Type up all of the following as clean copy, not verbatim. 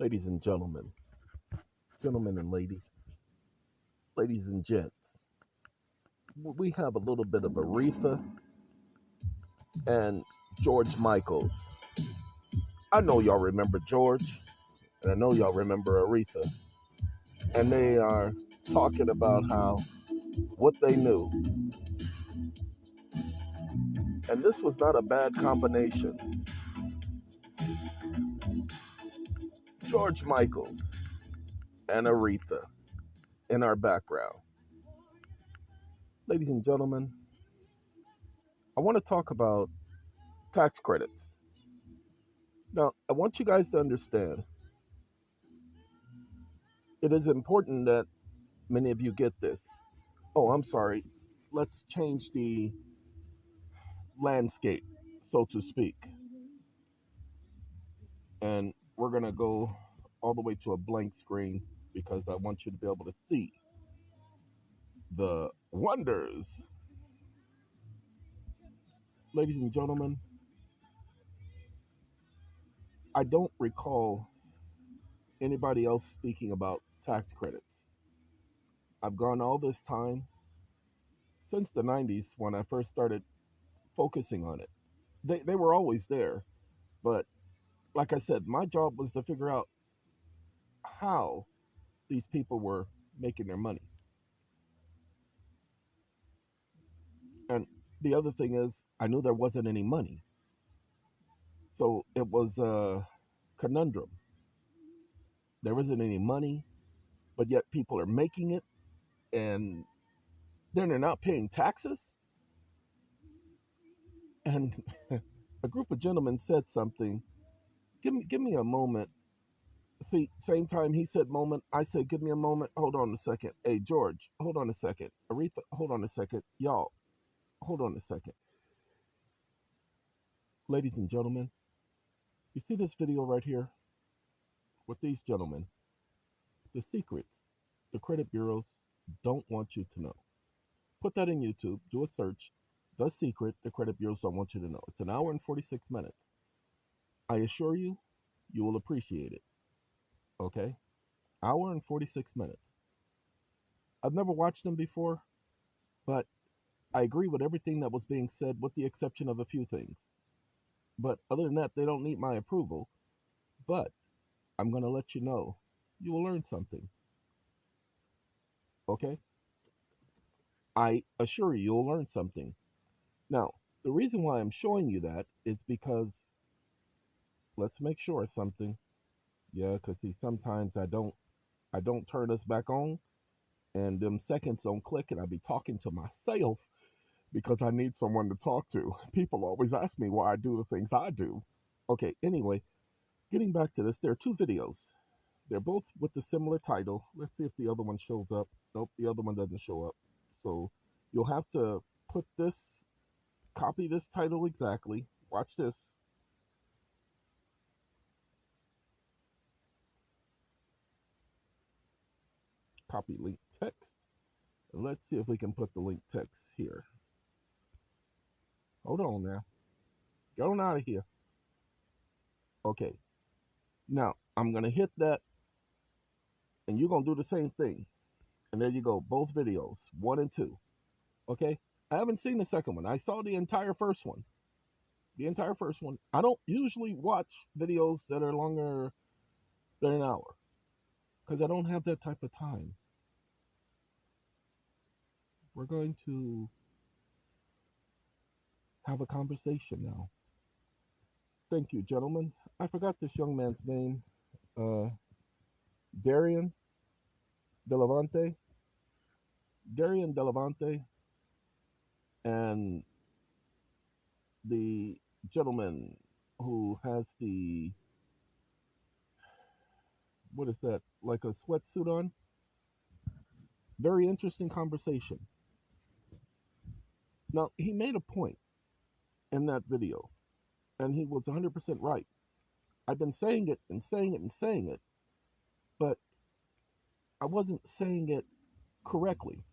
Ladies and gentlemen, gentlemen and ladies and gents, we have a little bit of Aretha and George Michaels. I know y'all remember George, and I know y'all remember Aretha, and they are talking about how what they knew. And this was not a bad combination. George Michaels and Aretha in our background. Ladies and gentlemen, I want to talk about tax credits. Now, I want you guys to understand it is important that many of you get this. Oh, I'm sorry. Let's change the landscape, so to speak. And we're going to go all the way to a blank screen because I want you to be able to see the wonders. Ladies and gentlemen, I don't recall anybody else speaking about tax credits. I've gone all this time since the 90s when I first started focusing on it. They were always there, but like I said, my job was to figure out how these people were making their money. And the other thing is, I knew there wasn't any money. So it was a conundrum. There isn't any money, but yet people are making it and then they're not paying taxes. And a group of gentlemen said something. Give me a moment. See, same time he said moment, I said, give me a moment. Hold on a second. Hey, George, hold on a second. Aretha, hold on a second. Y'all, hold on a second. Ladies and gentlemen, you see this video right here with these gentlemen? The secrets the credit bureaus don't want you to know. Put that in YouTube, do a search. The secret the credit bureaus don't want you to know. It's an hour and 46 minutes. I assure you, you will appreciate it. Okay? Hour and 46 minutes. I've never watched them before, but I agree with everything that was being said, with the exception of a few things. But other than that, they don't need my approval. But I'm going to let you know. You will learn something. Okay? I assure you, you'll learn something. Now, the reason why I'm showing you that is because let's make sure of something. Yeah, because see, sometimes I don't turn this back on and them seconds don't click and I be talking to myself because I need someone to talk to. People always ask me why I do the things I do. Okay, anyway, getting back to this, there are two videos. They're both with the similar title. Let's see if the other one shows up. Nope, the other one doesn't show up. So you'll have to put this, copy this title exactly. Watch this. Copy link text. And let's see if we can put the link text here. Hold on now. Get on out of here. Okay. Now, I'm going to hit that, and you're going to do the same thing. And there you go. Both videos, 1 and 2. Okay? I haven't seen the second one. I saw the entire first one. The entire first one. I don't usually watch videos that are longer than an hour because I don't have that type of time. We're going to have a conversation now. Thank you, gentlemen. I forgot this young man's name. Darian Delavante. Darian Delavante and the gentleman who has the, what is that, like a sweatsuit on? Very interesting conversation. Now, he made a point in that video, and he was 100% right. I've been saying it and saying it and saying it, but I wasn't saying it correctly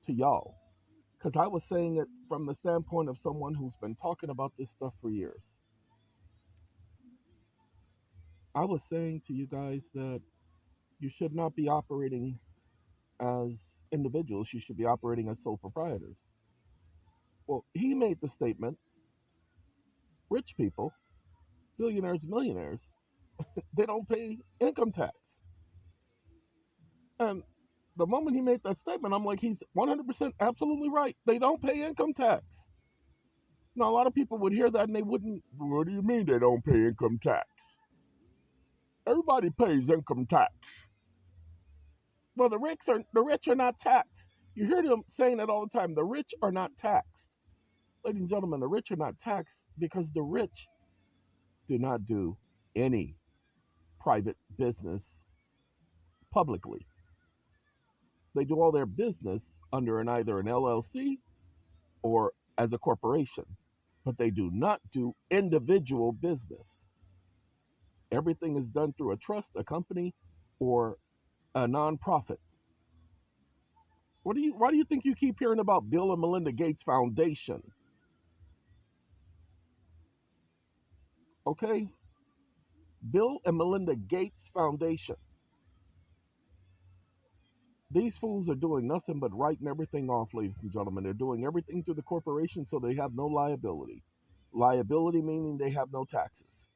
to y'all because I was saying it from the standpoint of someone who's been talking about this stuff for years. I was saying to you guys that you should not be operating as individuals, you should be operating as sole proprietors. Well, he made the statement rich people, billionaires, millionaires, they don't pay income tax. And the moment he made that statement, I'm like, he's 100% absolutely right. They don't pay income tax. Now, a lot of people would hear that and they wouldn't, what do you mean they don't pay income tax? Everybody pays income tax. Well, the rich are not taxed. You hear them saying that all the time. The rich are not taxed. Ladies and gentlemen, the rich are not taxed because the rich do not do any private business publicly. They do all their business under either an LLC or as a corporation, but they do not do individual business. Everything is done through a trust, a company, or a nonprofit. Why do you think you keep hearing about Bill and Melinda Gates Foundation? Okay? Bill and Melinda Gates Foundation. These fools are doing nothing but writing everything off, ladies and gentlemen. They're doing everything through the corporation so they have no liability. Liability meaning they have no taxes.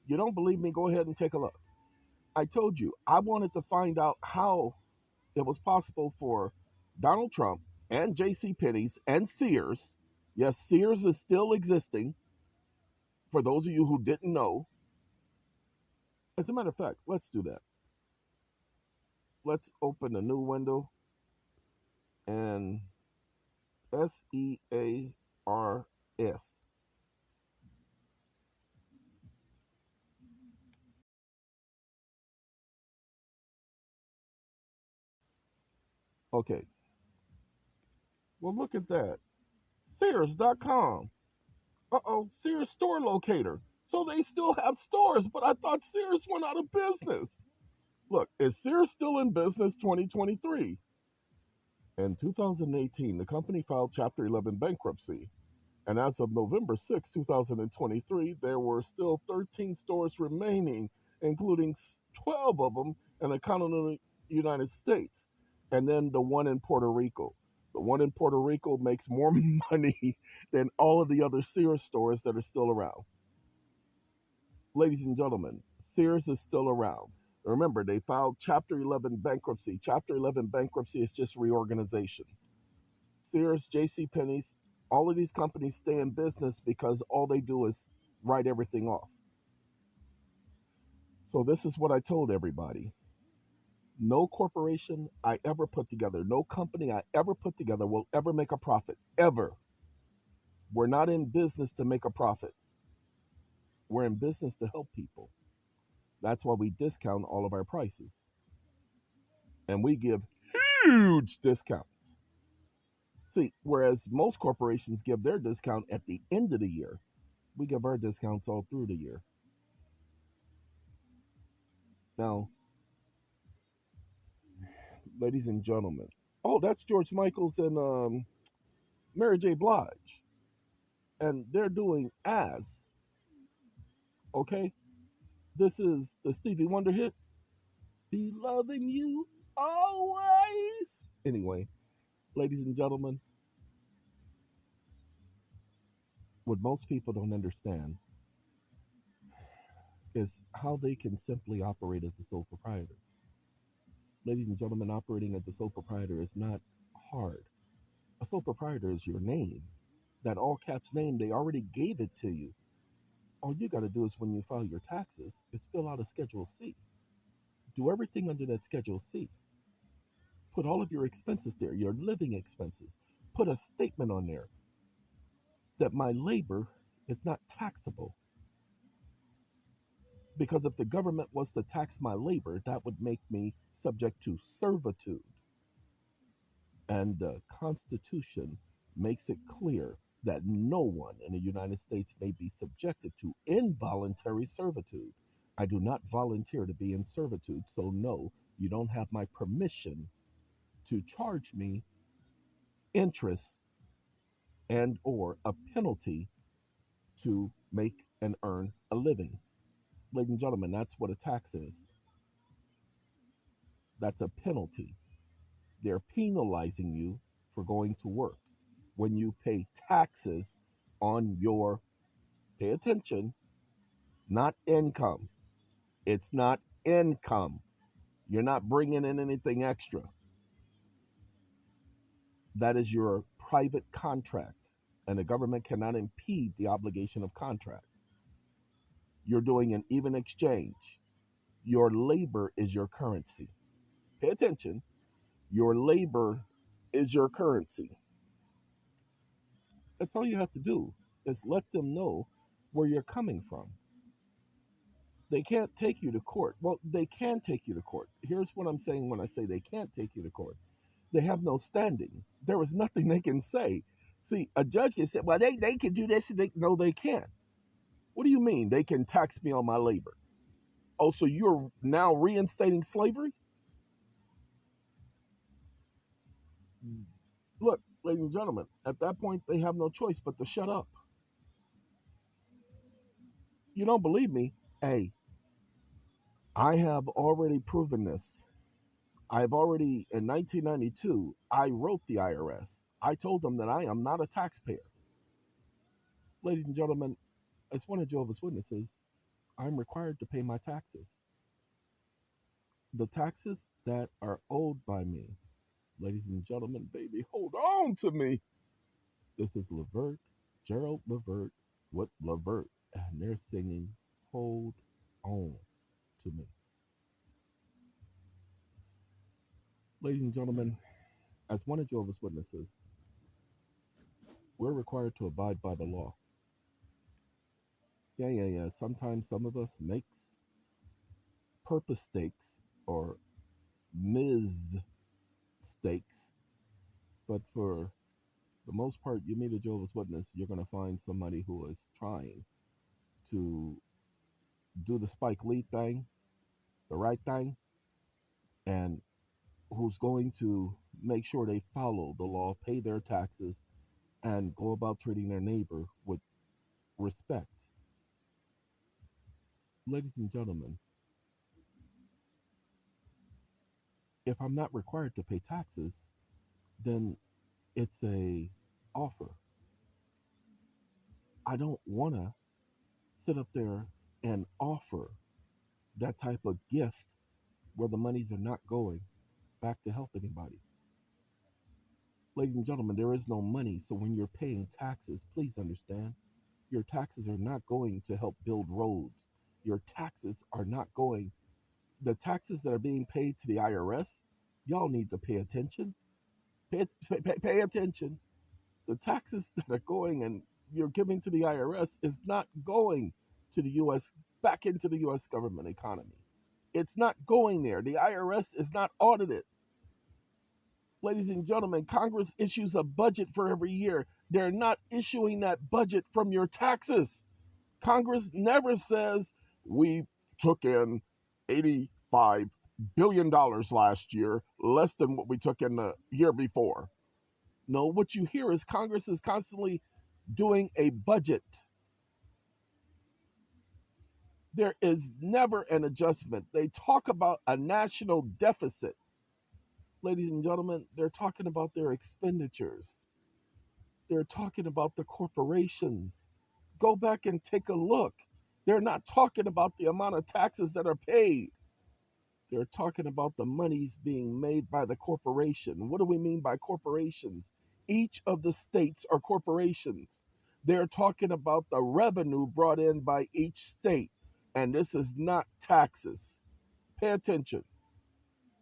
You don't believe me? Go ahead and take a look. I told you, I wanted to find out how it was possible for Donald Trump and J.C. Penney's and Sears. Yes, Sears is still existing. For those of you who didn't know, as a matter of fact, let's do that. Let's open a new window and SEARS. Okay, well, look at that. Sears.com. Uh-oh, Sears store locator. So they still have stores, but I thought Sears went out of business. Look, is Sears still in business 2023? In 2018, the company filed Chapter 11 bankruptcy. And as of November 6, 2023, there were still 13 stores remaining, including 12 of them in the continental United States, and then the one in Puerto Rico. The one in Puerto Rico makes more money than all of the other Sears stores that are still around. Ladies and gentlemen, Sears is still around. Remember, they filed Chapter 11 bankruptcy. Chapter 11 bankruptcy is just reorganization. Sears, J.C. Penney's, all of these companies stay in business because all they do is write everything off. So this is what I told everybody. No corporation I ever put together, no company I ever put together will ever make a profit. Ever. We're not in business to make a profit. We're in business to help people. That's why we discount all of our prices. And we give huge discounts. See, whereas most corporations give their discount at the end of the year, we give our discounts all through the year. Now, ladies and gentlemen, oh, that's George Michaels and Mary J. Blige. And they're doing As. Okay? This is the Stevie Wonder hit. Be loving you always. Anyway, ladies and gentlemen, what most people don't understand is how they can simply operate as a sole proprietor. Ladies and gentlemen, operating as a sole proprietor is not hard. A sole proprietor is your name. That all caps name, they already gave it to you. All you got to do is when you file your taxes is fill out a Schedule C. Do everything under that Schedule C. Put all of your expenses there, your living expenses. Put a statement on there that my labor is not taxable. Because if the government was to tax my labor, that would make me subject to servitude. And the Constitution makes it clear that no one in the United States may be subjected to involuntary servitude. I do not volunteer to be in servitude, so no, you don't have my permission to charge me interest and or a penalty to make and earn a living. Ladies and gentlemen, that's what a tax is. That's a penalty. They're penalizing you for going to work. When you pay taxes on your, pay attention, not income. It's not income. You're not bringing in anything extra. That is your private contract, and the government cannot impede the obligation of contract. You're doing an even exchange. Your labor is your currency. Pay attention. Your labor is your currency. That's all you have to do is let them know where you're coming from. They can't take you to court. Well, they can take you to court. Here's what I'm saying when I say they can't take you to court. They have no standing. There is nothing they can say. See, a judge can say, well, they can do this. No, they can't. What do you mean? They can tax me on my labor. Oh, so you're now reinstating slavery? Look, ladies and gentlemen, at that point, they have no choice but to shut up. You don't believe me? Hey, I have already proven this. I've already, in 1992, I wrote the IRS. I told them that I am not a taxpayer. Ladies and gentlemen, as one of Jehovah's Witnesses, I'm required to pay my taxes. The taxes that are owed by me. Ladies and gentlemen, baby, hold on to me. This is Levert, Gerald Levert with Levert, and they're singing Hold On to Me. Ladies and gentlemen, as one of Jehovah's Witnesses, we're required to abide by the law. Yeah. Sometimes some of us makes purpose mistakes or mistakes, but for the most part, you meet a Jehovah's Witness, you're going to find somebody who is trying to do the Spike Lee thing, the right thing, and who's going to make sure they follow the law, pay their taxes, and go about treating their neighbor with respect. Ladies and gentlemen, if I'm not required to pay taxes, then it's a offer. I don't want to sit up there and offer that type of gift where the monies are not going back to help anybody. Ladies and gentlemen, there is no money. So when you're paying taxes, please understand your taxes are not going to help build roads. Your taxes are not going, the taxes that are being paid to the IRS, y'all need to pay attention. Pay attention. The taxes that are going and you're giving to the IRS is not going to the U.S., back into the U.S. government economy. It's not going there. The IRS is not audited. Ladies and gentlemen, Congress issues a budget for every year. They're not issuing that budget from your taxes. Congress never says we took in $85 billion last year, less than what we took in the year before. No, what you hear is Congress is constantly doing a budget. There is never an adjustment. They talk about a national deficit. Ladies and gentlemen, they're talking about their expenditures. They're talking about the corporations. Go back and take a look. They're not talking about the amount of taxes that are paid. They're talking about the monies being made by the corporation. What do we mean by corporations? Each of the states are corporations. They're talking about the revenue brought in by each state. And this is not taxes. Pay attention.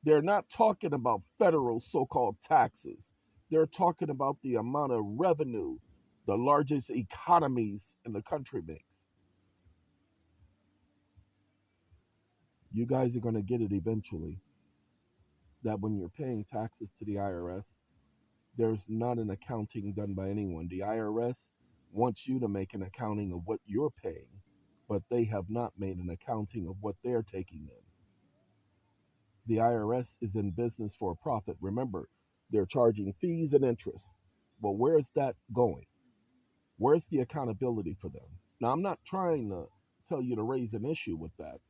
They're not talking about federal so called taxes. They're talking about the amount of revenue the largest economies in the country makes. You guys are going to get it eventually that when you're paying taxes to the IRS, there's not an accounting done by anyone. The IRS wants you to make an accounting of what you're paying, but they have not made an accounting of what they're taking in. The IRS is in business for a profit. Remember, they're charging fees and interest. Well, where's that going? Where's the accountability for them? Now, I'm not trying to tell you to raise an issue with that.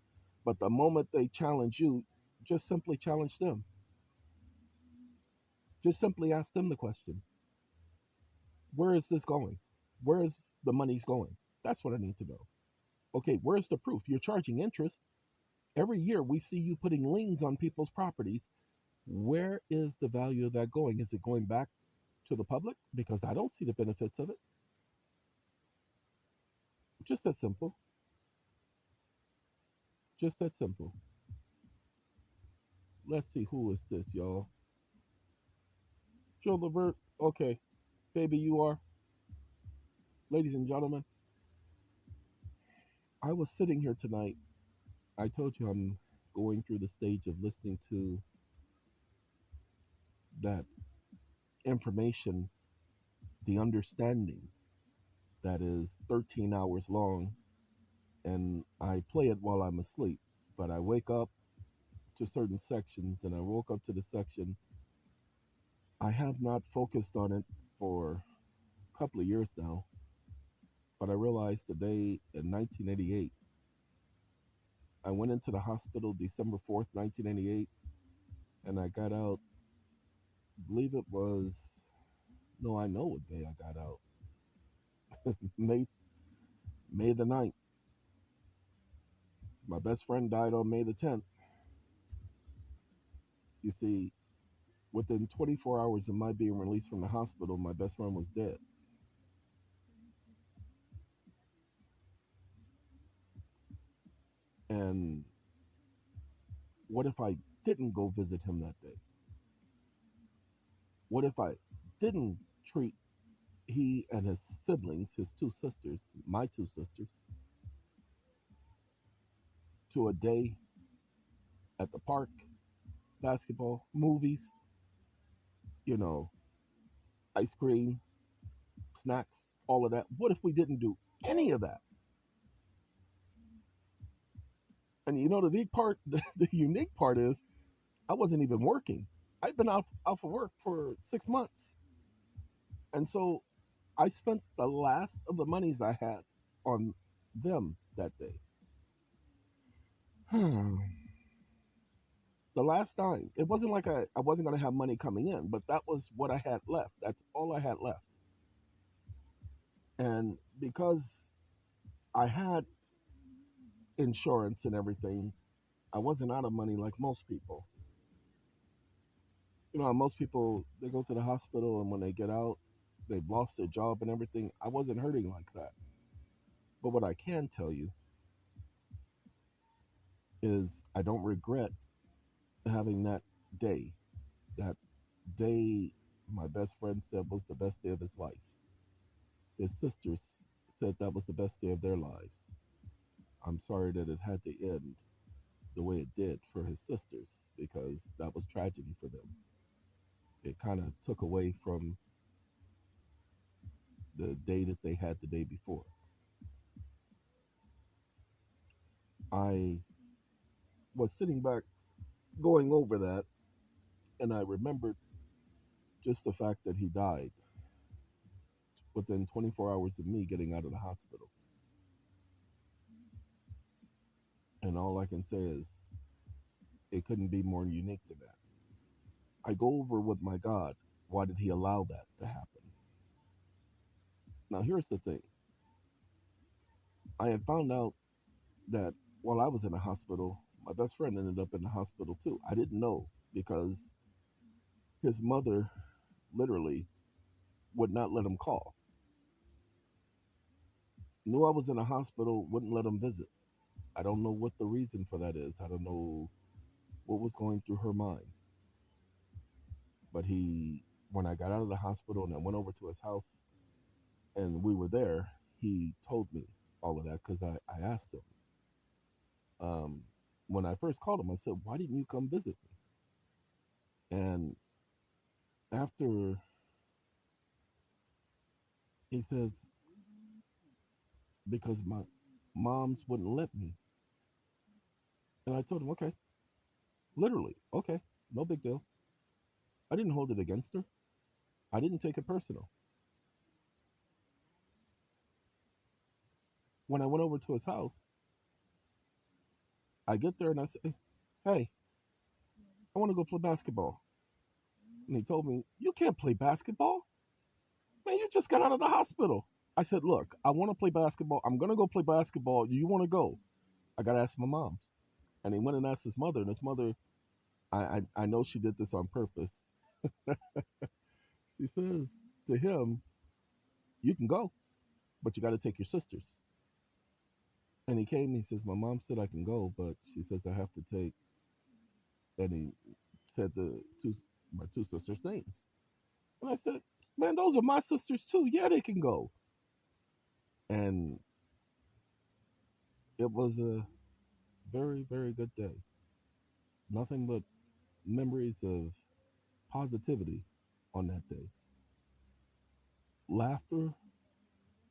But the moment they challenge you, just simply challenge them. Just simply ask them the question: where is this going? Where is the money's going? That's what I need to know. Okay, where's the proof? You're charging interest. Every year we see you putting liens on people's properties. Where is the value of that going? Is it going back to the public? Because I don't see the benefits of it. Just that simple. Just that simple. Let's see, who is this, y'all? Joe Levert. Okay, baby, you are. Ladies and gentlemen, I was sitting here tonight. I told you I'm going through the stage of listening to that information, the understanding that is 13 hours long, and I play it while I'm asleep. But I wake up to certain sections, and I woke up to the section. I have not focused on it for a couple of years now, but I realized today in 1988, I went into the hospital December 4th, 1988, and I got out, I believe it was, no, I know what day I got out. May, May the 9th. My best friend died on May the 10th. You see, within 24 hours of my being released from the hospital, my best friend was dead. And what if I didn't go visit him that day? What if I didn't treat he and his siblings, his two sisters, my two sisters, to a day at the park, basketball, movies, you know, ice cream, snacks, all of that? What if we didn't do any of that? And you know, the unique part, the unique part is I wasn't even working. I've been out of work for 6 months. And so I spent the last of the monies I had on them that day. The last time. It wasn't like I wasn't going to have money coming in, but that was what I had left. That's all I had left. And because I had insurance and everything, I wasn't out of money like most people. You know, most people, they go to the hospital and when they get out, they've lost their job and everything. I wasn't hurting like that. But what I can tell you is I don't regret having that day. That day, my best friend said was the best day of his life. His sisters said that was the best day of their lives. I'm sorry that it had to end the way it did for his sisters because that was tragedy for them. It kind of took away from the day that they had the day before. I was sitting back going over that, and I remembered just the fact that he died within 24 hours of me getting out of the hospital. And all I can say is it couldn't be more unique than that. I go over with my God, why did he allow that to happen? Now, here's the thing. I had found out that while I was in the hospital, my best friend ended up in the hospital too. I didn't know because his mother literally would not let him call. Knew I was in a hospital, wouldn't let him visit. I don't know what the reason for that is. I don't know what was going through her mind. But when I got out of the hospital and I went over to his house and we were there, he told me all of that because I asked him. When I first called him, I said, why didn't you come visit me? And after he says, because my mom's wouldn't let me. And I told him, okay, literally, okay, no big deal. I didn't hold it against her. I didn't take it personal. When I went over to his house, I get there and I say, hey, I want to go play basketball. And he told me, you can't play basketball. Man, you just got out of the hospital. I said, look, I want to play basketball. I'm going to go play basketball. Do you want to go? I got to ask my mom's. And he went and asked his mother. And his mother, I know she did this on purpose. She says to him, you can go, but you got to take your sisters. And he came, he says, my mom said I can go, but she says I have to take, and he said my two sisters' names. And I said, man, those are my sisters too. Yeah, they can go. And it was a very, very good day. Nothing but memories of positivity on that day. Laughter,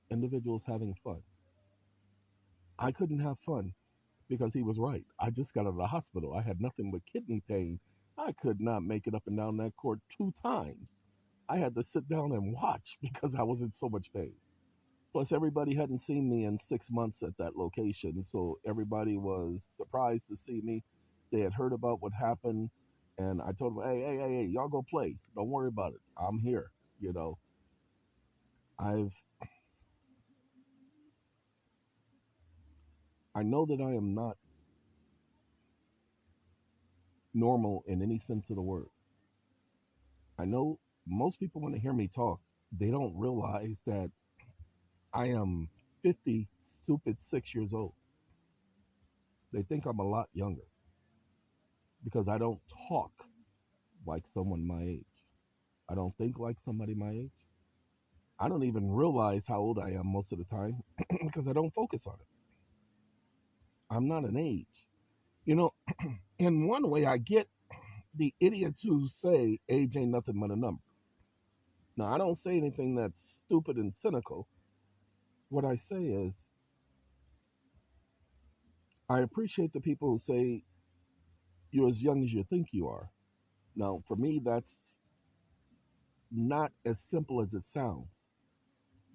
individuals having fun. I couldn't have fun because he was right. I just got out of the hospital. I had nothing but kidney pain. I could not make it up and down that court 2 times. I had to sit down and watch because I was in so much pain. Plus, everybody hadn't seen me in 6 months at that location, so everybody was surprised to see me. They had heard about what happened, and I told them, hey, y'all go play. Don't worry about it. I'm here. You know, I've I know that I am not normal in any sense of the word. I know most people, when they hear me talk, they don't realize that I am 50, stupid 6 years old. They think I'm a lot younger because I don't talk like someone my age. I don't think like somebody my age. I don't even realize how old I am most of the time because I don't focus on it. I'm not an age. You know, in one way, I get the idiots who say age ain't nothing but a number. Now, I don't say anything that's stupid and cynical. What I say is, I appreciate the people who say you're as young as you think you are. Now, for me, that's not as simple as it sounds.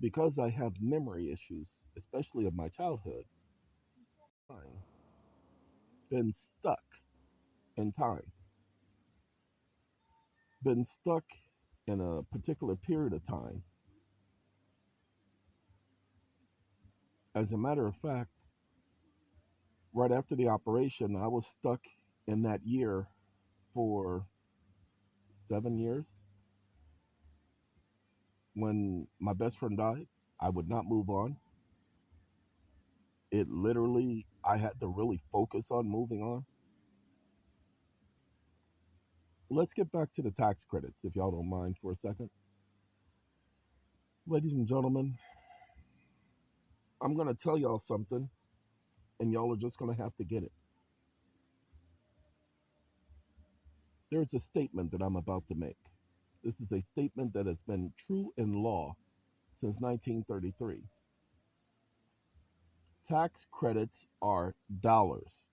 Because I have memory issues, especially of my childhood, I've been stuck in time, been stuck in a particular period of time. As a matter of fact, right after the operation, I was stuck in that year for 7 years. When my best friend died, I would not move on. It literally, I had to really focus on moving on. Let's get back to the tax credits, if y'all don't mind for a second. Ladies and gentlemen, I'm going to tell y'all something, and y'all are just going to have to get it. There's a statement that I'm about to make. This is a statement that has been true in law since 1933. Tax credits are dollars.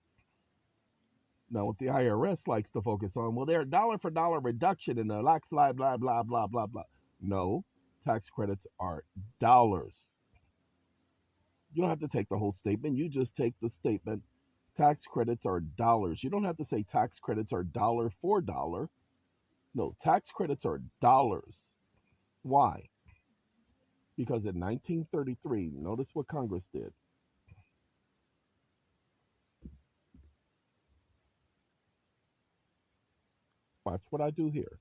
Now, what the IRS likes to focus on, well, they're dollar for dollar reduction in the lax blah, blah, blah, blah, blah, blah. No, tax credits are dollars. You don't have to take the whole statement. You just take the statement. Tax credits are dollars. You don't have to say tax credits are dollar for dollar. No, tax credits are dollars. Why? Because in 1933, notice what Congress did. Watch what I do here.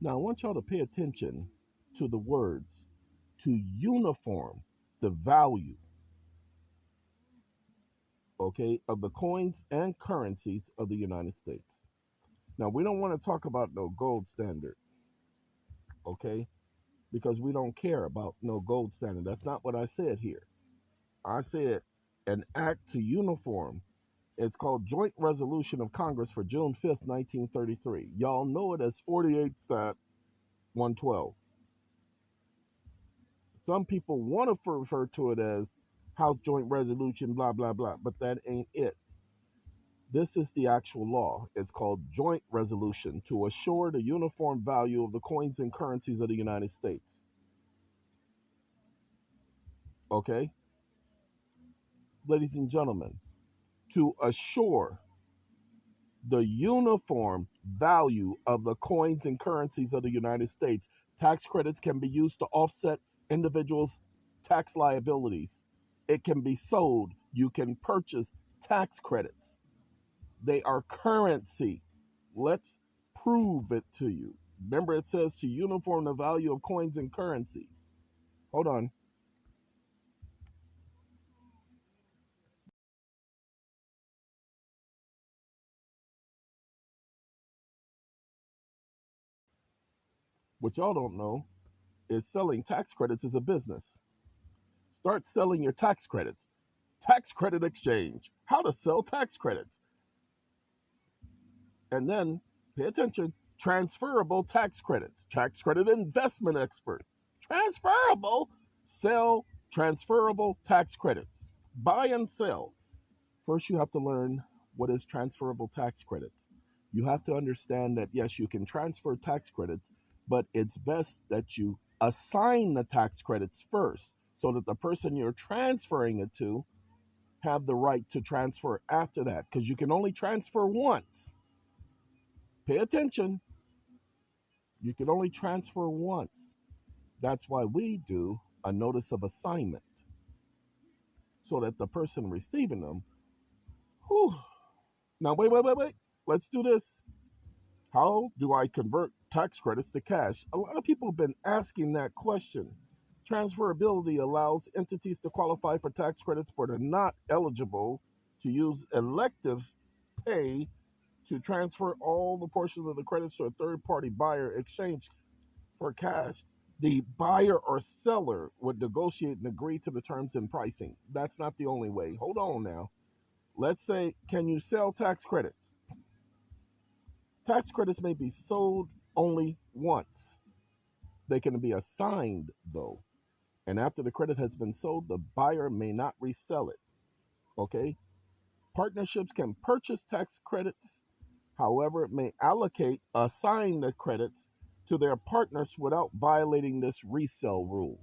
Now, I want y'all to pay attention to the words to uniform the value, okay, of the coins and currencies of the United States. Now, we don't want to talk about no gold standard, okay, because we don't care about no gold standard. That's not what I said here. I said an act to uniform. It's called Joint Resolution of Congress for June 5th, 1933. Y'all know it as 48 Stat 112. Some people want to refer to it as House Joint Resolution, blah, blah, blah. But that ain't it. This is the actual law. It's called Joint Resolution to assure the uniform value of the coins and currencies of the United States. Okay? Ladies and gentlemen, to assure the uniform value of the coins and currencies of the United States, tax credits can be used to offset individuals' tax liabilities. It can be sold. You can purchase tax credits. They are currency. Let's prove it to you. Remember, it says to uniform the value of coins and currency. Hold on. What y'all don't know is selling tax credits is a business. Start selling your tax credits. Tax credit exchange. How to sell tax credits. And then, pay attention, transferable tax credits. Tax credit investment expert. Transferable. Sell transferable tax credits. Buy and sell. First, you have to learn what is transferable tax credits. You have to understand that, yes, you can transfer tax credits, but it's best that you assign the tax credits first so that the person you're transferring it to have the right to transfer after that, because you can only transfer once. Pay attention. You can only transfer once. That's why we do a notice of assignment so that the person receiving them, whew, now wait. Let's do this. How do I convert tax credits to cash? A lot of people have been asking that question. Transferability allows entities to qualify for tax credits but are not eligible to use elective pay to transfer all the portions of the credits to a third party buyer exchange for cash. The buyer or seller would negotiate and agree to the terms and pricing. That's not the only way. Hold on now. Let's say, can you sell tax credits? Tax credits may be sold only once. They can be assigned, though. And after the credit has been sold, the buyer may not resell it. Okay? Partnerships can purchase tax credits. However, it may assign the credits to their partners without violating this resell rule.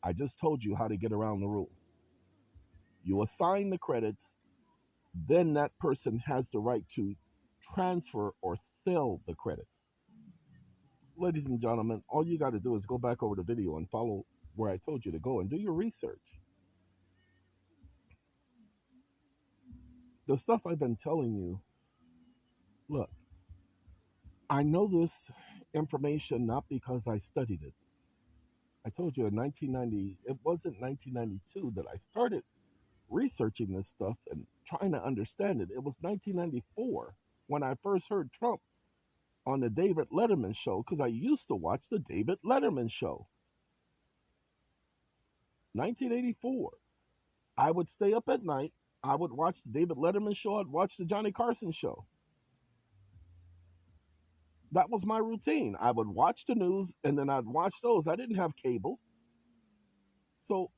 I just told you how to get around the rule. You assign the credits, then that person has the right to transfer or sell the credits. Ladies and gentlemen, all you got to do is go back over the video and follow where I told you to go and do your research. The stuff I've been telling you, look, I know this information not because I studied it. I told you in 1990, it wasn't 1992 that I started researching this stuff and trying to understand it. It was 1994 when I first heard Trump on the David Letterman show, because I used to watch the David Letterman show. 1984. I would stay up at night. I would watch the David Letterman show. I'd watch the Johnny Carson show. That was my routine. I would watch the news and then I'd watch those. I didn't have cable. So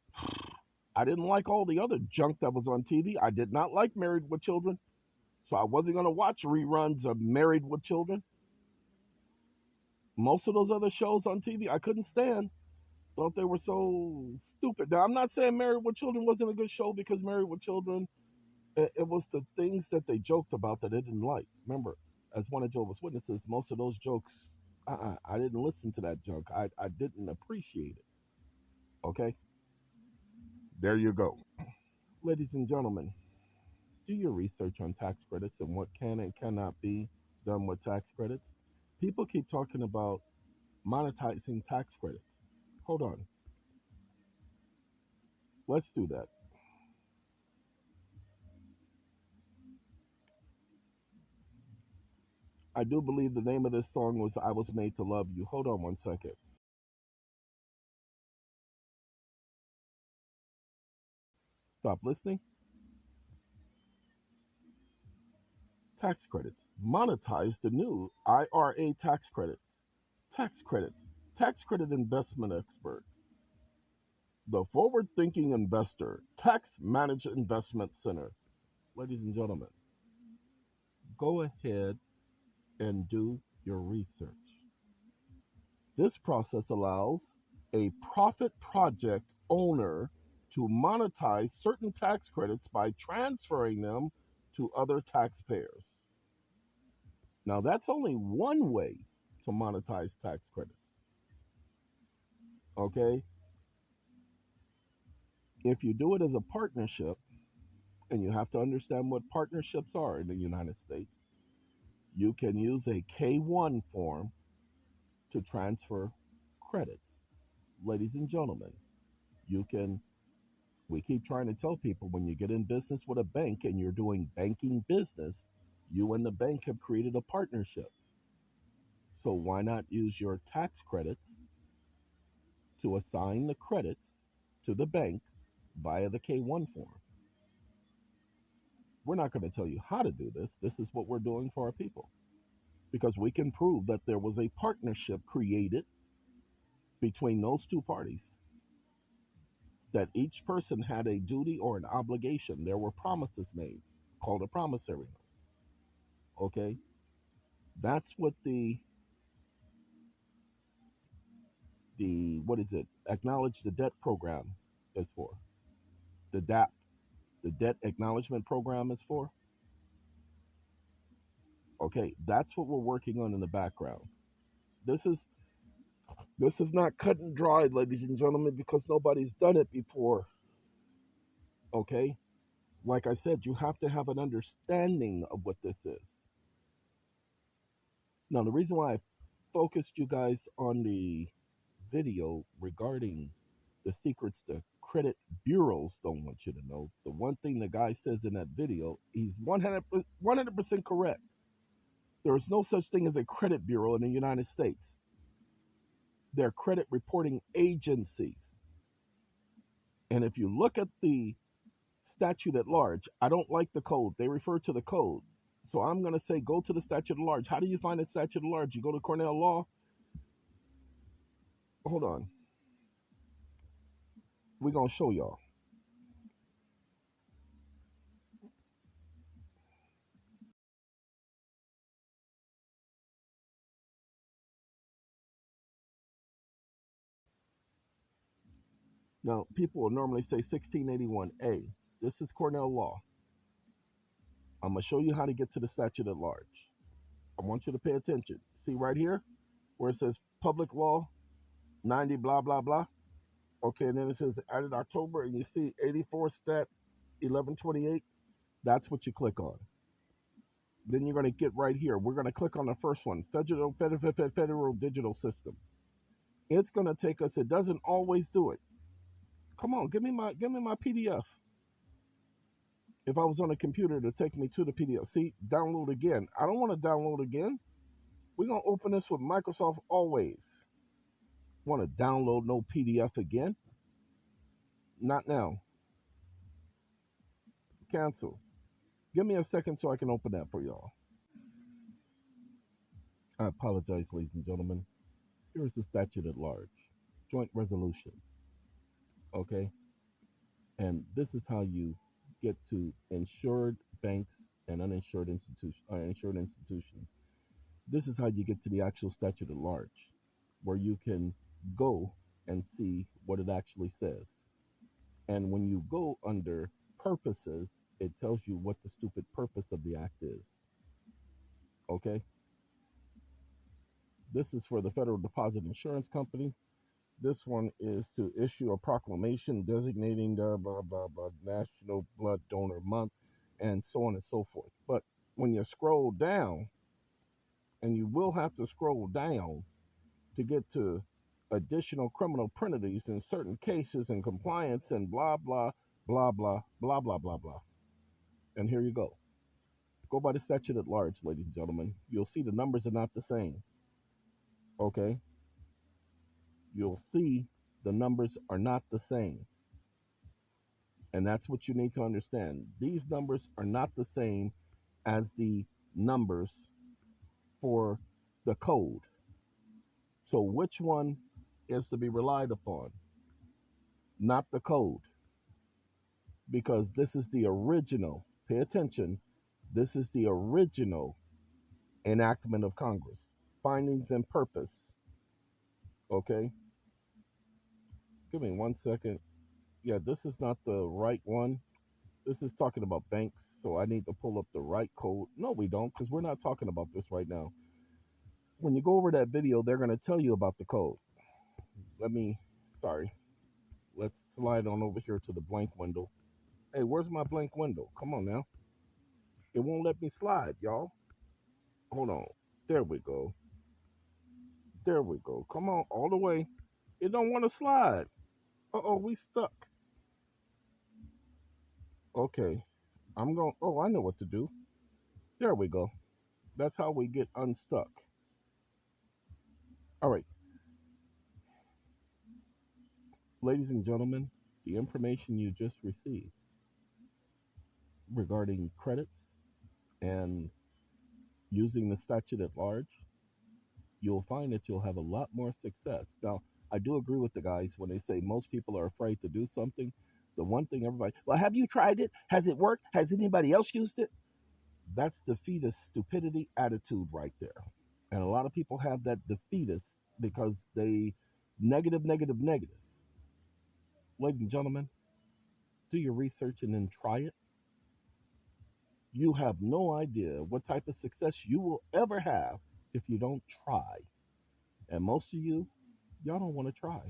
I didn't like all the other junk that was on TV. I did not like Married with Children. So I wasn't going to watch reruns of Married with Children. Most of those other shows on TV, I couldn't stand. Thought they were so stupid. Now, I'm not saying Married with Children wasn't a good show, because Married with Children, it was the things that they joked about that I didn't like. Remember, as one of Jehovah's Witnesses, most of those jokes, I didn't listen to that junk. I didn't appreciate it. Okay? There you go. Ladies and gentlemen, do your research on tax credits and what can and cannot be done with tax credits. People keep talking about monetizing tax credits. Hold on. Let's do that. I do believe the name of this song was I Was Made to Love You. Hold on one second. Stop listening. Tax credits. Monetize the new IRA tax credits. Tax credits. Tax credit investment expert. The Forward Thinking Investor Tax Managed Investment Center. Ladies and gentlemen, go ahead and do your research. This process allows a profit project owner to monetize certain tax credits by transferring them to other taxpayers. Now, that's only one way to monetize tax credits. Okay? If you do it as a partnership, and you have to understand what partnerships are in the United States, you can use a K-1 form to transfer credits. Ladies and gentlemen, you can, we keep trying to tell people when you get in business with a bank and you're doing banking business, you and the bank have created a partnership. So why not use your tax credits to assign the credits to the bank via the K-1 form? We're not going to tell you how to do this. This is what we're doing for our people, because we can prove that there was a partnership created between those two parties, that each person had a duty or an obligation. There were promises made, called a promissory note. Okay? That's what the what is it? Acknowledge the debt program is for. The DAP, the debt acknowledgement program is for. Okay, that's what we're working on in the background. This is this is not cut and dried, ladies and gentlemen, because nobody's done it before. Okay? Like I said, you have to have an understanding of what this is. Now, the reason why I focused you guys on the video regarding the secrets the credit bureaus don't want you to know, the one thing the guy says in that video, he's 100% correct. There is no such thing as a credit bureau in the United States. They're credit reporting agencies. And if you look at the statute at large, I don't like the code. They refer to the code. So I'm going to say go to the statute at large. How do you find that statute at large? You go to Cornell Law. Hold on. We're going to show y'all. Now, people will normally say 1681A. This is Cornell Law. I'm going to show you how to get to the statute at large. I want you to pay attention. See right here where it says public law 90 blah blah blah. Okay, and then it says added October, and you see 84 stat 1128. That's what you click on. Then you're going to get right here. We're going to click on the first one, federal digital system. It's going to take us. It doesn't always do it. Come on, give me my PDF. If I was on a computer to take me to the PDF. See, download again. I don't want to download again. We're going to open this with Microsoft always. Want to download no PDF again? Not now. Cancel. Give me a second so I can open that for y'all. I apologize, ladies and gentlemen. Here is the statute at large. Joint resolution. Okay? And this is how you get to insured banks and uninsured insured institutions. This is how you get to the actual statute at large, where you can go and see what it actually says. And when you go under purposes, it tells you what the stupid purpose of the act is. Okay? This is for the Federal Deposit Insurance Company. This one is to issue a proclamation designating the blah, blah, blah, National Blood Donor Month, and so on and so forth. But when you scroll down, and you will have to scroll down to get to additional criminal penalties in certain cases and compliance and blah, blah, blah, blah, blah, blah, blah, blah. And here you go. Go by the statute at large, ladies and gentlemen. You'll see the numbers are not the same. Okay? You'll see the numbers are not the same. And that's what you need to understand. These numbers are not the same as the numbers for the code. So which one is to be relied upon? not the code, because this is the original. Pay attention. This is the original enactment of Congress. Findings and purpose. Okay? Give me 1 second. Yeah, this is not the right one. This is talking about banks, so I need to pull up the right code. No, we don't, because we're not talking about this right now. When you go over that video, they're going to tell you about the code. Sorry, let's slide on over here to the blank window. Hey, where's my blank window? Come on now. It won't let me slide, y'all. Hold on. There we go. There we go. Come on, all the way. It don't want to slide. Uh-oh, we stuck. Okay. I'm going, oh, I know what to do. There we go. That's how we get unstuck. All right. Ladies and gentlemen, the information you just received regarding credits and using the statute at large, you'll find that you'll have a lot more success. Now, I do agree with the guys when they say most people are afraid to do something. The one thing everybody, well, have you tried it? Has it worked? Has anybody else used it? That's defeatist stupidity attitude right there. And a lot of people have that defeatist because they negative, negative, negative. Ladies and gentlemen, do your research and then try it. You have no idea what type of success you will ever have if you don't try. And most of you, y'all don't want to try.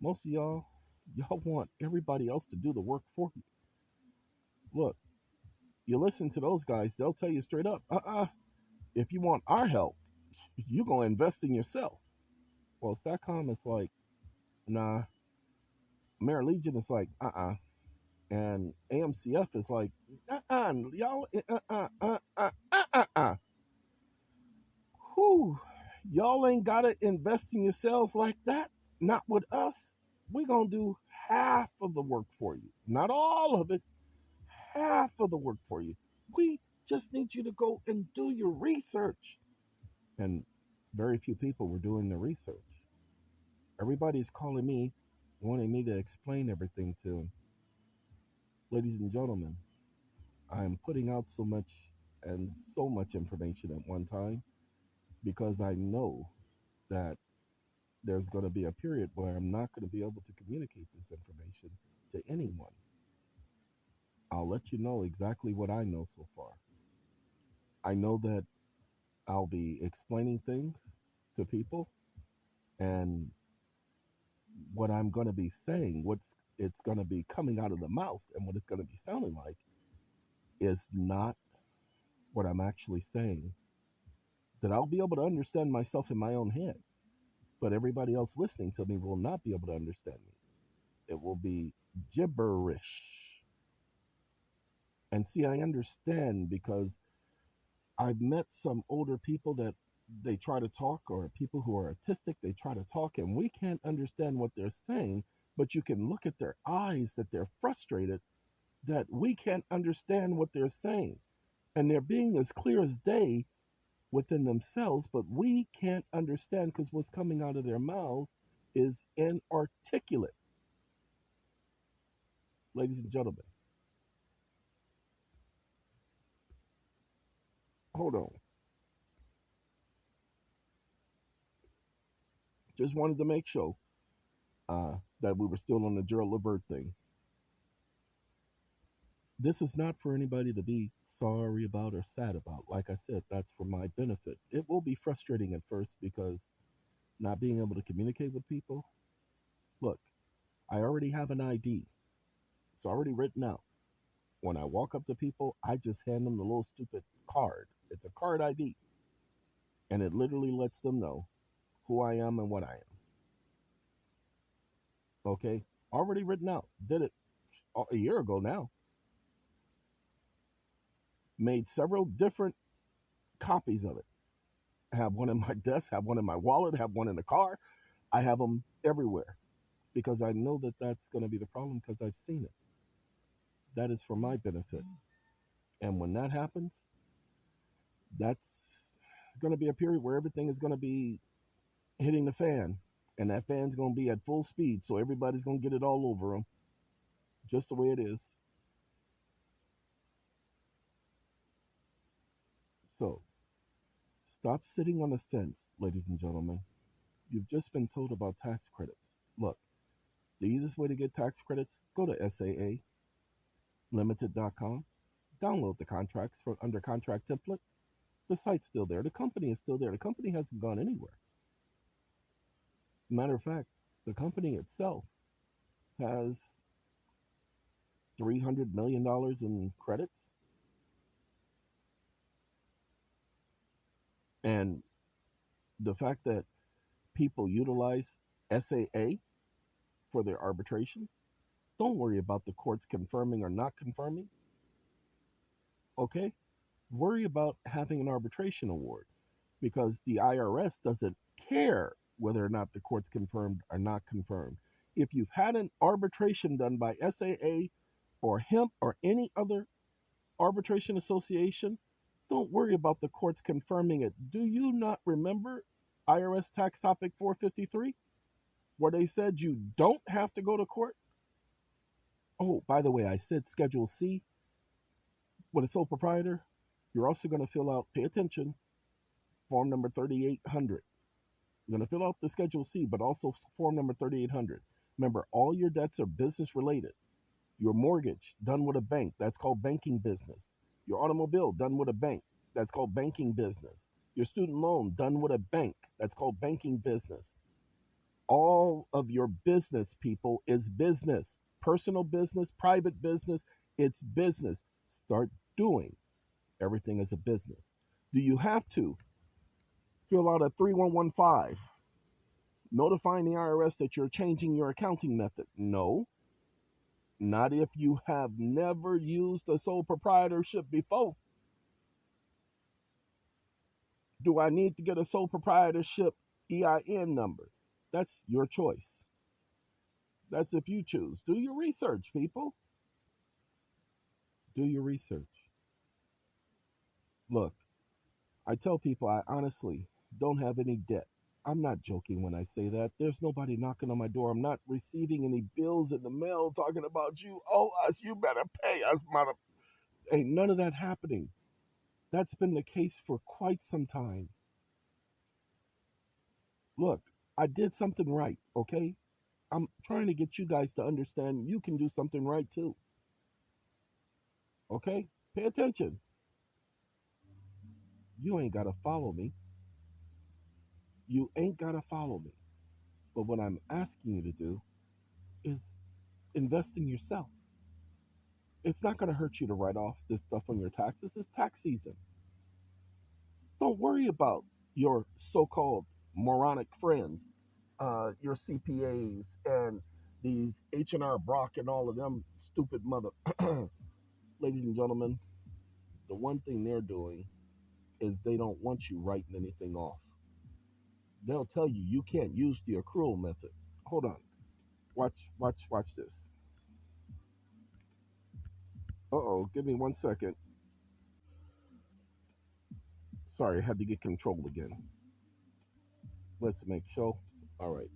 Most of y'all want everybody else to do the work for you. Look, you listen to those guys, they'll tell you straight up, if you want our help, you're going to invest in yourself. Well, SATCOM is like, nah. Legion is like, and AMCF is like, y'all, whew, y'all ain't gotta invest in yourselves like that. Not with us. We're gonna do half of the work for you. Not all of it, half of the work for you. We just need you to go and do your research. And very few people were doing the research. Everybody's calling me, wanting me to explain everything to them. Ladies and gentlemen, I'm putting out so much information at one time because I know that there's going to be a period where I'm not going to be able to communicate this information to anyone. I'll let you know exactly what I know so far. I know that I'll be explaining things to people, and what I'm going to be saying, what's it's going to be coming out of the mouth and what it's going to be sounding like is not what I'm actually saying. That I'll be able to understand myself in my own head, but everybody else listening to me will not be able to understand me. It will be gibberish. And see, I understand because I've met some older people that they try to talk, or people who are autistic, they try to talk, and we can't understand what they're saying, but you can look at their eyes that they're frustrated that we can't understand what they're saying. And they're being as clear as day within themselves, but we can't understand because what's coming out of their mouths is inarticulate. Ladies and gentlemen, hold on. Just wanted to make sure that we were still on the Gerald Levert thing. This is not for anybody to be sorry about or sad about. Like I said, that's for my benefit. It will be frustrating at first because not being able to communicate with people. Look, I already have an ID. It's already written out. When I walk up to people, I just hand them the little stupid card. It's a card ID. And it literally lets them know who I am and what I am. Okay? Already written out. Did it a year ago now. Made several different copies of it. I have one in my desk, have one in my wallet, have one in the car. I have them everywhere because I know that that's going to be the problem because I've seen it. That is for my benefit. And when that happens, that's going to be a period where everything is going to be hitting the fan. and that fan's going to be at full speed, so everybody's going to get it all over them, just the way it is. So, stop sitting on the fence, ladies and gentlemen. You've just been told about tax credits. Look, the easiest way to get tax credits, go to SAAlimited.com, download the contracts from under contract template. The site's still there. The company is still there. The company hasn't gone anywhere. Matter of fact, the company itself has $300 million in credits. And the fact that people utilize SAA for their arbitrations, don't worry about the courts confirming or not confirming. Okay? Worry about having an arbitration award, because the IRS doesn't care whether or not the court's confirmed or not confirmed. If you've had an arbitration done by SAA or HEMP or any other arbitration association, don't worry about the courts confirming it. Do you not remember IRS Tax Topic 453, where they said you don't have to go to court? Oh, by the way, I said Schedule C with a sole proprietor. You're also going to fill out, pay attention, form number 3800. You're going to fill out the Schedule C, but also form number 3800. Remember, all your debts are business related. Your mortgage done with a bank, that's called banking business. Your automobile done with a bank, that's called banking business. Your student loan done with a bank, that's called banking business. All of your business, people, is business. Personal business, private business, it's business. Start doing everything as a business. Do you have to fill out a 3115 notifying the IRS that you're changing your accounting method? No, not if you have never used a sole proprietorship before. Do I need to get a sole proprietorship EIN number? That's your choice. That's if you choose. Do your research, people. Do your research. Look, I tell people I honestly don't have any debt. I'm not joking when I say that. There's nobody knocking on my door. I'm not receiving any bills in the mail talking about you owe us, you better pay us, mother. Ain't none of that happening. That's been the case for quite some time. Look, I did something right, okay? I'm trying to get you guys to understand you can do something right too. Okay? Pay attention. You ain't got to follow me. You ain't got to follow me. But what I'm asking you to do is invest in yourself. It's not going to hurt you to write off this stuff on your taxes. It's tax season. Don't worry about your so-called moronic friends, your CPAs, and these H&R Brock and all of them stupid mother. Ladies and gentlemen, the one thing they're doing is they don't want you writing anything off. They'll tell you you can't use the accrual method. Hold on. Watch this. Uh-oh, give me 1 second. Sorry, I had to get control again. Let's make sure. All right.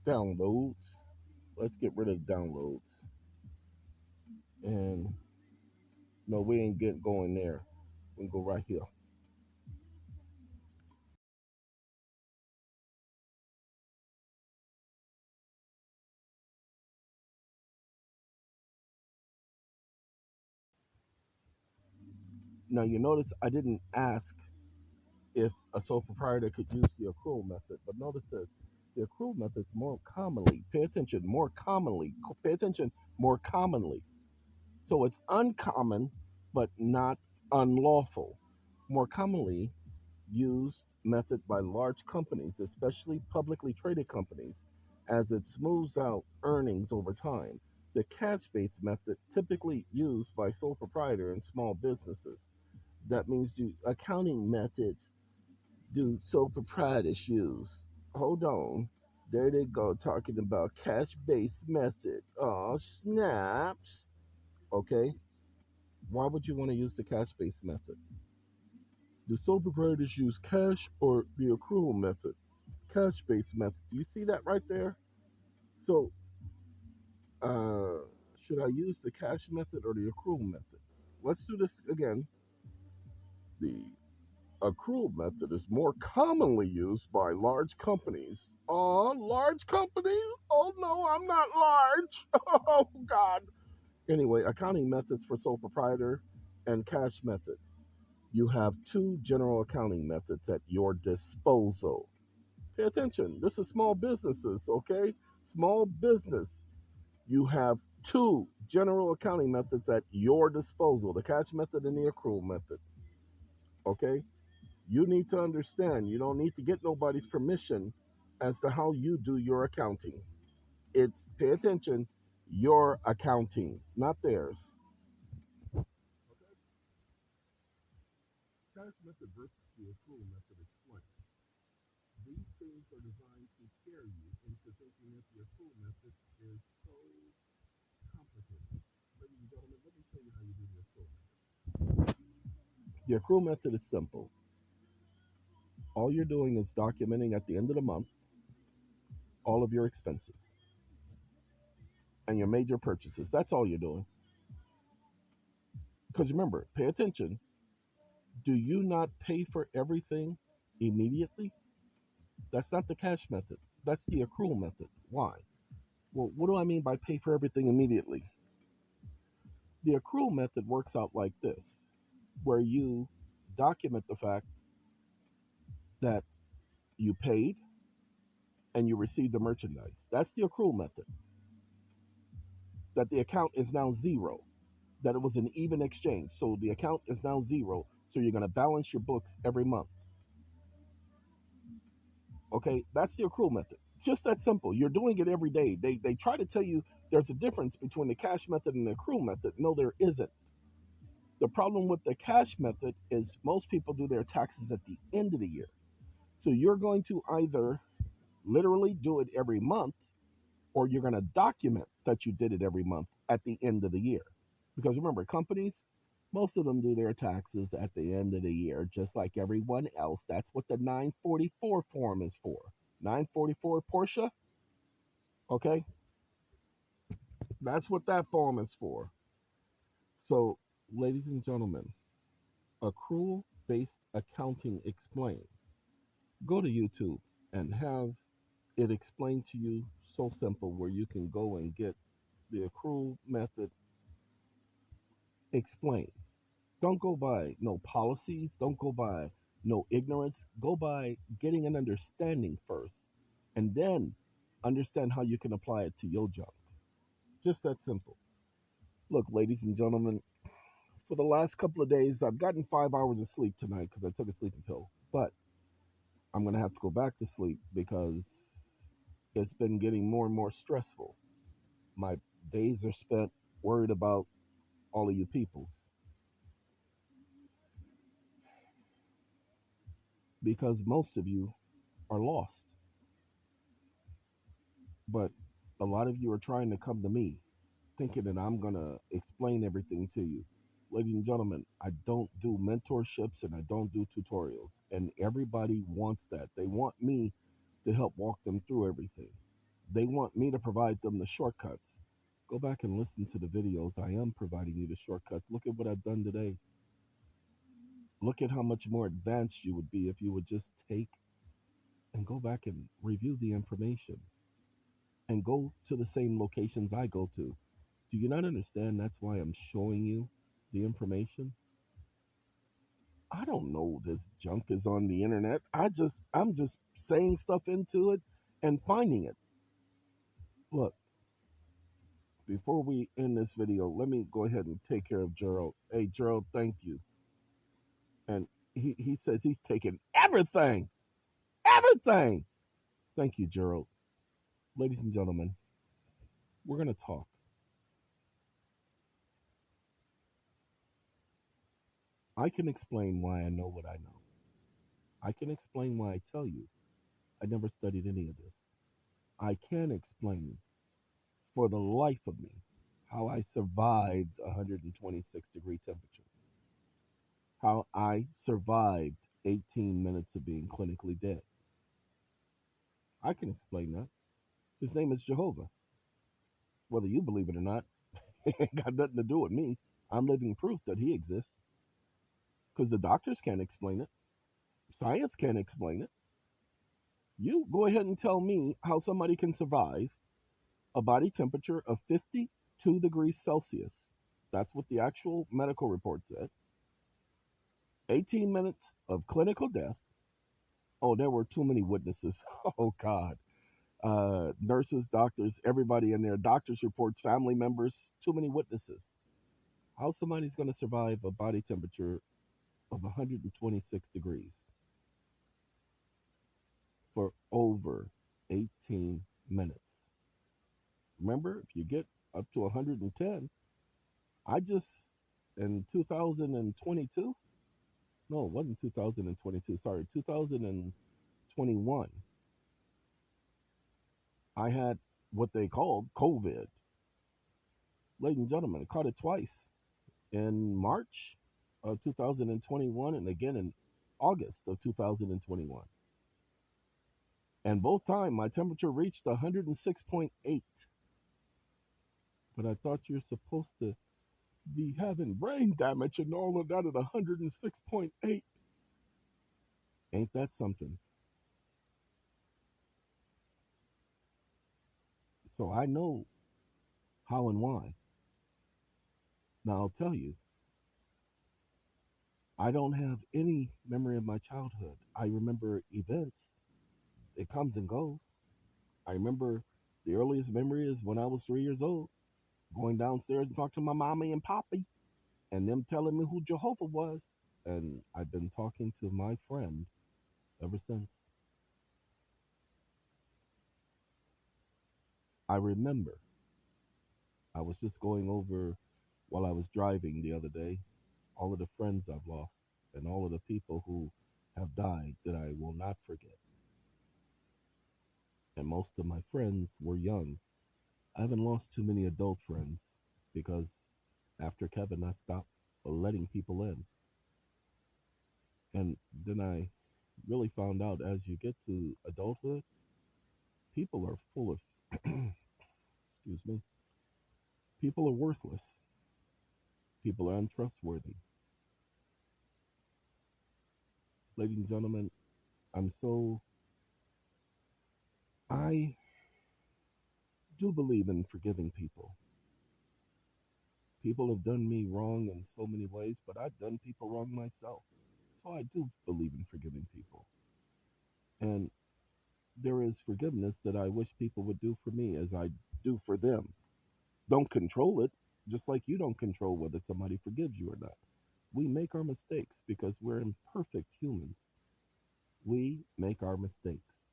Downloads. Let's get rid of downloads. And no, we ain't getting going there. We can go right here. Now you notice I didn't ask if a sole proprietor could use the accrual method, but notice that the accrual method is more commonly. Pay attention. More commonly. Pay attention. More commonly. So it's uncommon, but not unlawful. More commonly used method by large companies, especially publicly traded companies, as it smooths out earnings over time. The cash-based method typically used by sole proprietor and small businesses. That means do accounting methods do sole proprietors use? Hold on. There they go talking about cash-based method. Oh, snaps. Okay. Why would you want to use the cash-based method? Do sole proprietors use cash or the accrual method? Cash based method. Do you see that right there? So, uh, should I use the cash method or the accrual method? Let's do this again. The accrual method is more commonly used by large companies. Oh, large companies? Oh no, I'm not large. Oh God. Anyway, accounting methods for sole proprietor and cash method. You have two general accounting methods at your disposal. Pay attention. This is small businesses, okay? Small business. You have two general accounting methods at your disposal, the cash method and the accrual method, okay? You need to understand, you don't need to get nobody's permission as to how you do your accounting. It's, pay attention, your accounting, not theirs. Okay? Cash method versus the accrual method explain. These things are designed to scare you into thinking that the accrual method is so complicated. Ladies and gentlemen, let me show you how you do the accrual method. The accrual method is simple. All you're doing is documenting at the end of the month all of your expenses and your major purchases. That's all you're doing. Because remember, pay attention. Do you not pay for everything immediately? That's not the cash method. That's the accrual method. Why? Well, what do I mean by pay for everything immediately? The accrual method works out like this, where you document the fact that you paid and you received the merchandise. That's the accrual method. That the account is now zero, that it was an even exchange. So the account is now zero. So you're going to balance your books every month. Okay, that's the accrual method. Just that simple. You're doing it every day. They try to tell you there's a difference between the cash method and the accrual method. No, there isn't. The problem with the cash method is most people do their taxes at the end of the year. So you're going to either literally do it every month or you're going to document that you did it every month at the end of the year. Because remember, companies, most of them do their taxes at the end of the year, just like everyone else. That's what the 944 form is for. 944 Portia, okay? That's what that form is for. So, ladies and gentlemen, accrual based accounting explained. Go to YouTube and have it explained to you so simple where you can go and get the accrual method explained. Don't go by no policies, don't go by no ignorance. Go by getting an understanding first and then understand how you can apply it to your job. Just that simple. Look, ladies and gentlemen, for the last couple of days, I've gotten 5 hours of sleep tonight because I took a sleeping pill. But I'm going to have to go back to sleep because it's been getting more and more stressful. My days are spent worried about all of you peoples because most of you are lost. But a lot of you are trying to come to me thinking that I'm going to explain everything to you. Ladies and gentlemen, I don't do mentorships and I don't do tutorials. And everybody wants that. They want me to help walk them through everything. They want me to provide them the shortcuts. Go back and listen to the videos. I am providing you the shortcuts. Look at what I've done today. Look at how much more advanced you would be if you would just take and go back and review the information and go to the same locations I go to. Do you not understand that's why I'm showing you the information? I don't know this junk is on the internet. I'm just saying stuff into it and finding it. Look, before we end this video, let me go ahead and take care of Gerald. Hey Gerald, thank you. And he says he's taking everything. Everything. Thank you, Gerald. Ladies and gentlemen, we're gonna talk. I can explain why I know what I know. I can explain why I tell you I never studied any of this. I can explain for the life of me how I survived 126-degree temperature. how I survived 18 minutes of being clinically dead. I can explain that. His name is Jehovah. Whether you believe it or not, it ain't got nothing to do with me. I'm living proof that he exists because the doctors can't explain it. Science can't explain it. You go ahead and tell me how somebody can survive a body temperature of 52 degrees Celsius. That's what the actual medical report said. 18 minutes of clinical death. Oh, there were too many witnesses. Oh, God. Nurses, doctors, everybody in there, doctors' reports, family members, too many witnesses. How somebody's going to survive a body temperature of 126 degrees for over 18 minutes? Remember, if you get up to 110, I just, in 2022, no, it wasn't 2022, sorry, 2021, I had what they called COVID. Ladies and gentlemen, I caught it twice in March of 2021 and again in August of 2021. And both times my temperature reached 106.8. But I thought you're supposed to be having brain damage and all of that at 106.8. Ain't that something? So I know how and why. Now I'll tell you, I don't have any memory of my childhood. I remember events. It comes and goes. I remember the earliest memory is when I was 3 years old, going downstairs and talking to my mommy and poppy, and them telling me who Jehovah was. And I've been talking to my friend ever since. I remember I was just going over while I was driving the other day all of the friends I've lost and all of the people who have died that I will not forget. And most of my friends were young. I haven't lost too many adult friends because after Kevin, I stopped letting people in. And then I really found out as you get to adulthood, people are full of, excuse me, people are worthless. People are untrustworthy. Ladies and gentlemen, I'm so, I do believe in forgiving people. People have done me wrong in so many ways, but I've done people wrong myself. So I do believe in forgiving people. And there is forgiveness that I wish people would do for me as I do for them. Don't control it, just like you don't control whether somebody forgives you or not. We make our mistakes because we're imperfect humans. We make our mistakes.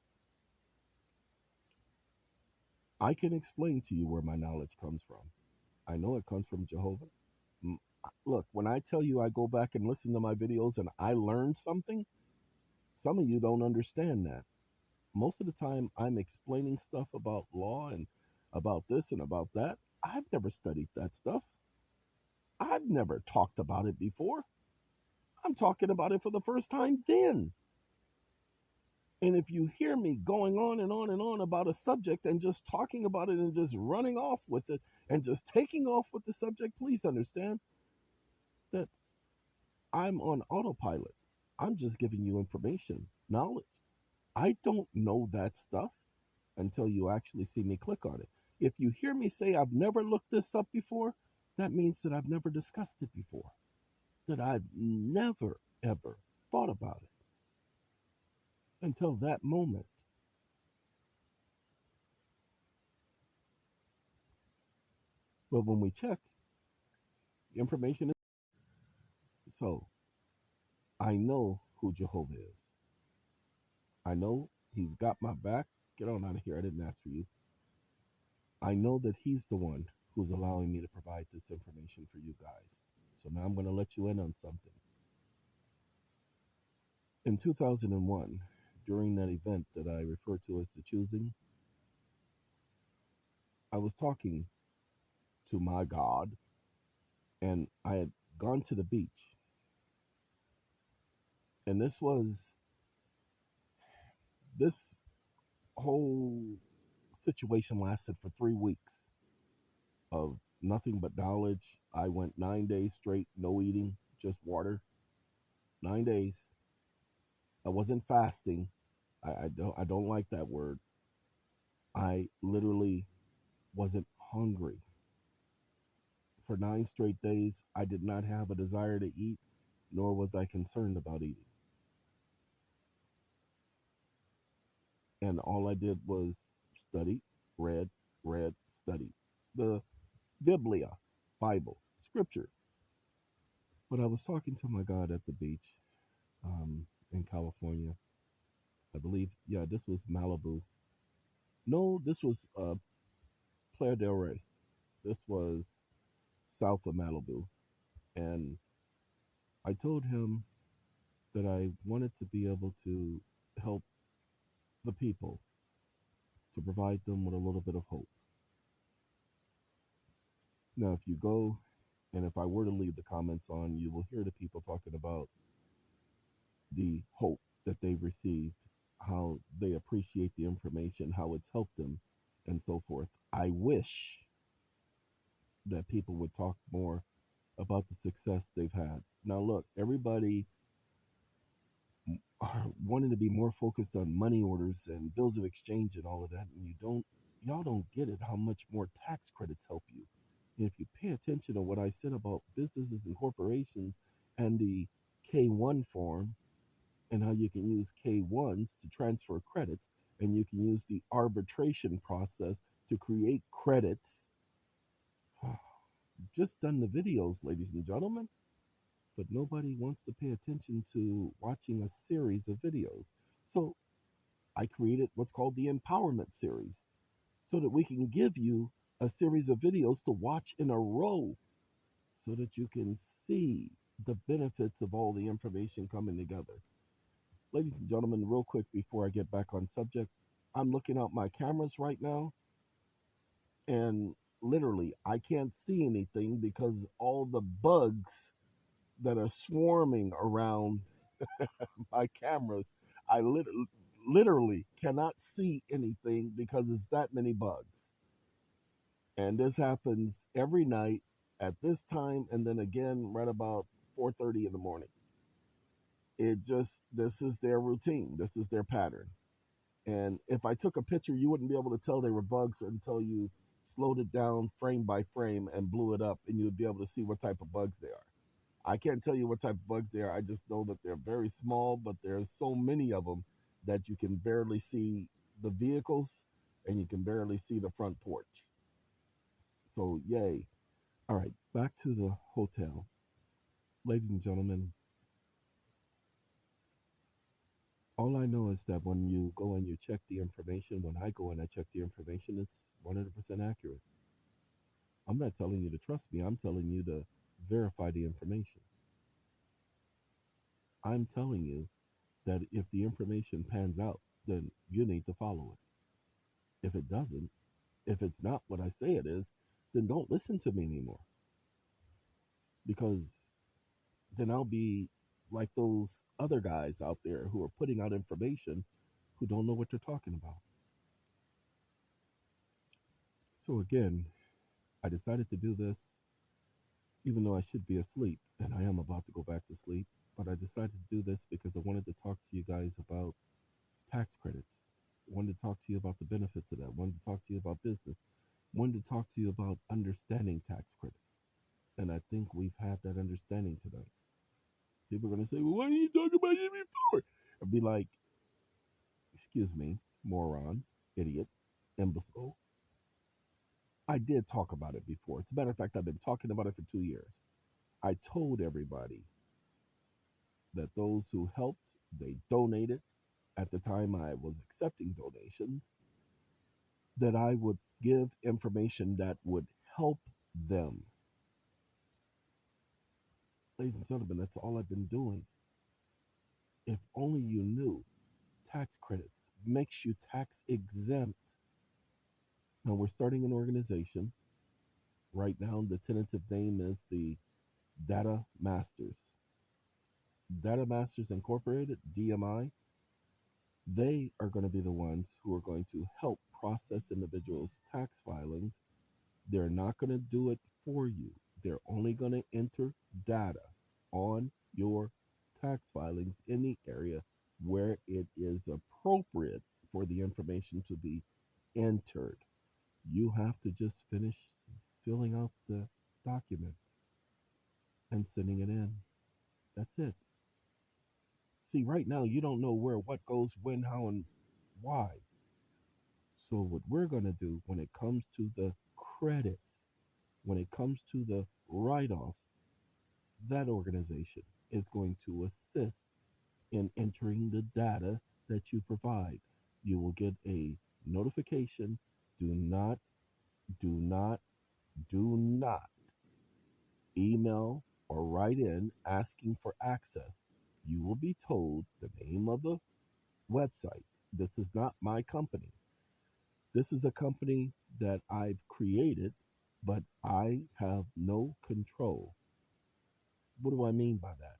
I can explain to you where my knowledge comes from. I know it comes from Jehovah. M- Look, when I tell you I go back and listen to my videos and I learned something, some of you don't understand that. Most of the time, I'm explaining stuff about law and about this and about that. I've never studied that stuff. I've never talked about it before. I'm talking about it for the first time then. And if you hear me going on and on and on about a subject and just talking about it and just running off with it and just taking off with the subject, please understand that I'm on autopilot. I'm just giving you information, knowledge. I don't know that stuff until you actually see me click on it. If you hear me say I've never looked this up before, that means that I've never discussed it before, that I've never, ever thought about it until that moment. But when we check, the information is so I know who Jehovah is. I know he's got my back. Get on out of here. I didn't ask for you. I know that he's the one who's allowing me to provide this information for you guys. So now I'm going to let you in on something. In 2001, during that event that I refer to as the choosing, I was talking to my God and I had gone to the beach And this whole situation lasted for 3 weeks of nothing but knowledge. I went 9 days straight, no eating, just water. 9 days. I wasn't fasting. I don't like that word. I literally wasn't hungry. For 9 straight days, I did not have a desire to eat, nor was I concerned about eating. And all I did was study, read, study. The Biblia, Bible, Scripture. But I was talking to my God at the beach in California. I believe, yeah, this was Malibu. No, this was Playa del Rey. This was south of Malibu. And I told him that I wanted to be able to help the people, to provide them with a little bit of hope. Now, if you go and if I were to leave the comments on, you will hear the people talking about the hope that they've received, how they appreciate the information, how it's helped them, and so forth. I wish that people would talk more about the success they've had. Now, look, everybody are wanting to be more focused on money orders and bills of exchange and all of that, and y'all don't get it how much more tax credits help you. And if you pay attention to what I said about businesses and corporations and the K1 form, and how you can use K1s to transfer credits, and you can use the arbitration process to create credits. Just done the videos, ladies and gentlemen, but nobody wants to pay attention to watching a series of videos. So I created what's called the empowerment series so that we can give you a series of videos to watch in a row so that you can see the benefits of all the information coming together. Ladies and gentlemen, real quick before I get back on subject, I'm looking out my cameras right now, and literally I can't see anything because all the bugs that are swarming around my cameras, I literally cannot see anything because it's that many bugs. And this happens every night at this time, and then again right about 4:30 in the morning. This is their routine. This is their pattern. And if I took a picture, you wouldn't be able to tell they were bugs until you slowed it down frame by frame and blew it up, and you would be able to see what type of bugs they are. I can't tell you what type of bugs they are. I just know that they're very small, but there's so many of them that you can barely see the vehicles and you can barely see the front porch. So, yay. All right, back to the hotel. Ladies and gentlemen, all I know is that when you go and you check the information, when I go and I check the information, it's 100% accurate. I'm not telling you to trust me, I'm telling you to verify the information. I'm telling you that if the information pans out, then you need to follow it. If it doesn't, if it's not what I say it is, then don't listen to me anymore. Because then I'll be like those other guys out there who are putting out information who don't know what they're talking about. So again, I decided to do this even though I should be asleep, and I am about to go back to sleep. But I decided to do this because I wanted to talk to you guys about tax credits. I wanted to talk to you about the benefits of that. I wanted to talk to you about business. I wanted to talk to you about understanding tax credits. And I think we've had that understanding tonight. People are going to say, well, why didn't you talk about it before? I'd be like, excuse me, moron, idiot, imbecile. I did talk about it before. As a matter of fact, I've been talking about it for 2 years. I told everybody that those who helped, they donated. At the time I was accepting donations, that I would give information that would help them. Ladies and gentlemen, that's all I've been doing. If only you knew, tax credits makes you tax exempt. Now we're starting an organization. Right now, the tentative name is the Data Masters. Data Masters Incorporated, DMI, they are going to be the ones who are going to help process individuals' tax filings. They're not going to do it for you. They're only going to enter data on your tax filings in the area where it is appropriate for the information to be entered. You have to just finish filling out the document and sending it in. That's it. See, right now, you don't know where, what goes, when, how, and why. So, what we're going to do when it comes to the credits, when it comes to the write offs, that organization is going to assist in entering the data that you provide. You will get a notification. Do not, do not, do not email or write in asking for access. You will be told the name of the website. This is not my company. This is a company that I've created, but I have no control. What do I mean by that?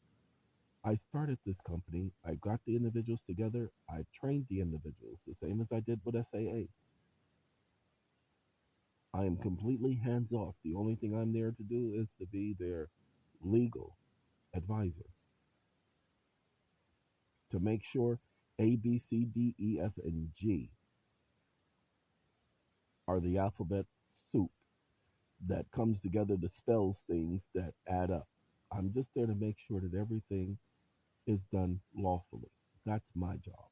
I started this company. I got the individuals together. I trained the individuals, the same as I did with SAA. I am completely hands off. The only thing I'm there to do is to be their legal advisor to make sure A, B, C, D, E, F, and G are the alphabet soup that comes together to spells things that add up. I'm just there to make sure that everything is done lawfully. That's my job.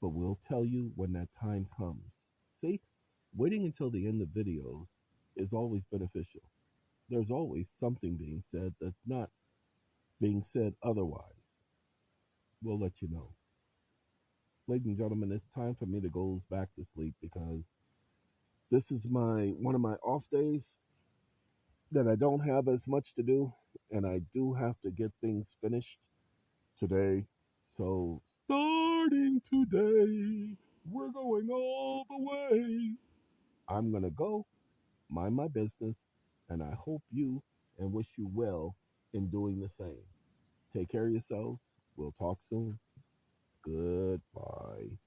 But we'll tell you when that time comes. See, waiting until the end of videos is always beneficial. There's always something being said that's not being said otherwise. We'll let you know. Ladies and gentlemen, it's time for me to go back to sleep because this is my one of my off days that I don't have as much to do, and I do have to get things finished today. So, starting today, we're going all the way. I'm going to go mind my business, and I hope you and wish you well in doing the same. Take care of yourselves. We'll talk soon. Goodbye.